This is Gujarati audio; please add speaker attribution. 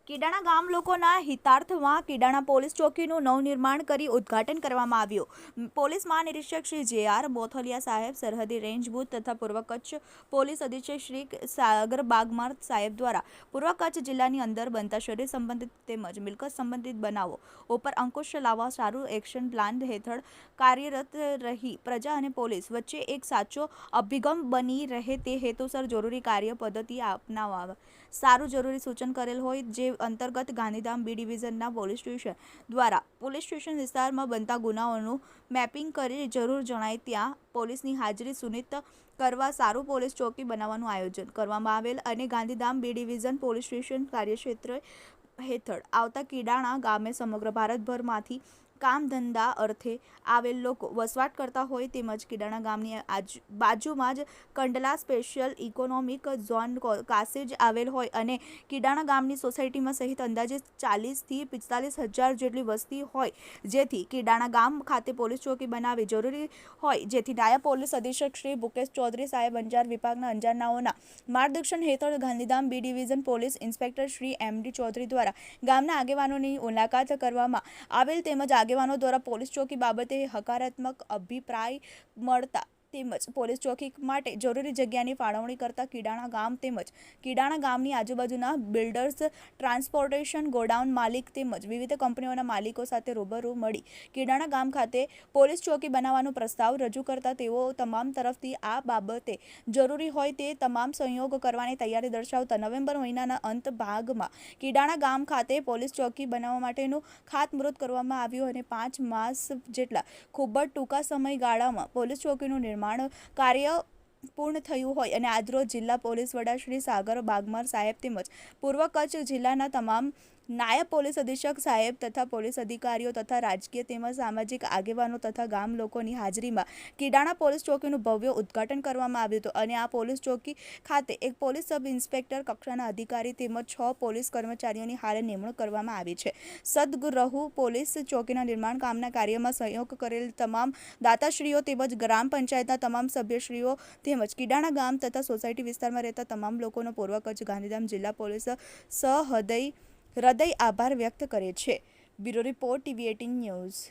Speaker 1: કીડાણા ગામ લોકોના હિતાર્થમાં કીડાણા પોલીસ ચોકીનું નવનિર્માણ કરી ઉદ્ઘાટન કરવામાં આવ્યું। પોલીસ મહાનિરીક્ષક શ્રી જે.આર. બોથલિયા સાહેબ, સરહદી રેન્જ ભુજ તથા પૂર્વ કચ્છ પોલીસ અધિક્ષક શ્રી સાગર બાગમાર સાહેબ દ્વારા પૂર્વ કચ્છ જિલ્લાની અંદર બનતા શરીર સંબંધિત તેમજ મિલકત સંબંધિત બનાવો ઉપર અંકુશ લાવવા સારું એક્શન પ્લાન હેઠળ કાર્યરત રહી પ્રજા અને પોલીસ વચ્ચે એક સાચો અભિગમ બની રહે તે હેતુસર જરૂરી કાર્ય પદ્ધતિ અપનાવવા સારું જરૂરી સૂચન કરેલ હોય, જે અંતર્ગત ગાંધીધામ બી ડિવિઝનના પોલીસ સ્ટેશન દ્વારા પોલીસ સ્ટેશન વિસ્તારમાં બનતા ગુનાઓનું મેપિંગ કરી જરૂર જણાય ત્યાં પોલીસની હાજરી સુનિશ્ચિત કરવા સારું પોલીસ ચોકી બનાવવાનું આયોજન કરવામાં આવેલ અને Gandhidham B division police station કાર્યક્ષેત્ર હેઠળ આવતા કીડાણા ગામે સમગ્ર ભારતભરમાંથી કામ ધંધા અર્થે આવેલ લોકો વસવાટ કરતા હોય તેમજ કીડાણા ગામની બાજુમાં જ કંડલા સ્પેશિયલ ઇકોનોમિક ઝોન કાસેજ આવેલ હોય અને કીડાણા ગામની સોસાયટીમાં સહિત અંદાજે 40,000થી 45,000 જેટલી વસ્તી હોય, જેથી કીડાણા ગામ ખાતે પોલીસ ચોકી બનાવવી જરૂરી હોય, જેથી નાયબ પોલીસ અધિક્ષક શ્રી ભૂપેશ ચૌધરી સાહેબ અંજાર વિભાગના અંજારનાઓના માર્ગદર્શન હેઠળ Gandhidham B division police inspector Shri M D. Chaudhary દ્વારા ગામના આગેવાનોની મુલાકાત કરવામાં આવેલ તેમજ આગેવાનો દ્વારા પોલીસ ચોકી બાબતે હકારાત્મક અભિપ્રાય મળતા તેમજ પોલીસ ચોકી માટે જરૂરી જગ્યાની ફાળવણી કરતા કીડાણા ગામ તેમજ કીડાણા ગામની આજુબાજુના બિલ્ડર્સ, ટ્રાન્સપોર્ટેશન, ગોડાઉન માલિક તેમજ વિવિધ કંપનીઓના માલિકો સાથે રૂબરૂ મળી કીડાણા ગામ ખાતે પોલીસ ચોકી બનાવવાનો પ્રસ્તાવ રજૂ કરતા તેઓ તમામ તરફથી આ બાબતે જરૂરી હોય તે તમામ સહયોગ કરવાની તૈયારી દર્શાવતા નવેમ્બર મહિનાના અંત ભાગમાં કીડાણા ગામ ખાતે પોલીસ ચોકી બનાવવા માટેનું ખાતમુહૂર્ત કરવામાં આવ્યું અને 5 માસ જેટલા ખૂબ જ ટૂંકા સમયગાળામાં પોલીસ ચોકીનું નિર્માણ કાર્ય પૂર્ણ થયું હોય અને આજરોજ જિલ્લા પોલીસ વડા શ્રી સાગર બાગમાર સાહેબ તેમજ પૂર્વ કચ્છ જિલ્લાના તમામ નાયબ પોલીસ અધિક્ષક સાહેબ તથા પોલીસ અધિકારીઓ તથા રાજકીય તેમજ સામાજિક આગેવાનો તથા ગામ લોકોની હાજરીમાં કીડાણા પોલીસ ચોકીનું ભવ્ય ઉદ્ઘાટન કરવામાં આવ્યું હતું અને આ પોલીસ ચોકી ખાતે એક પોલીસ સબ ઇન્સ્પેક્ટર કક્ષાના અધિકારી તેમજ 6 પોલીસ કર્મચારીઓની હાલ નિમણૂક કરવામાં આવી છે। સદગૃહુ પોલીસ ચોકીના નિર્માણ કામના કાર્યમાં સહયોગ કરેલ તમામ દાતાશ્રીઓ તેમજ ગ્રામ પંચાયતના તમામ સભ્યશ્રીઓ તેમજ કીડાણા ગામ તથા સોસાયટી વિસ્તારમાં રહેતા તમામ લોકોનો પૂર્વ કચ્છ ગાંધીધામ જિલ્લા પોલીસ હૃદય આભાર વ્યક્ત કરે છે। Bureau report TV18 news.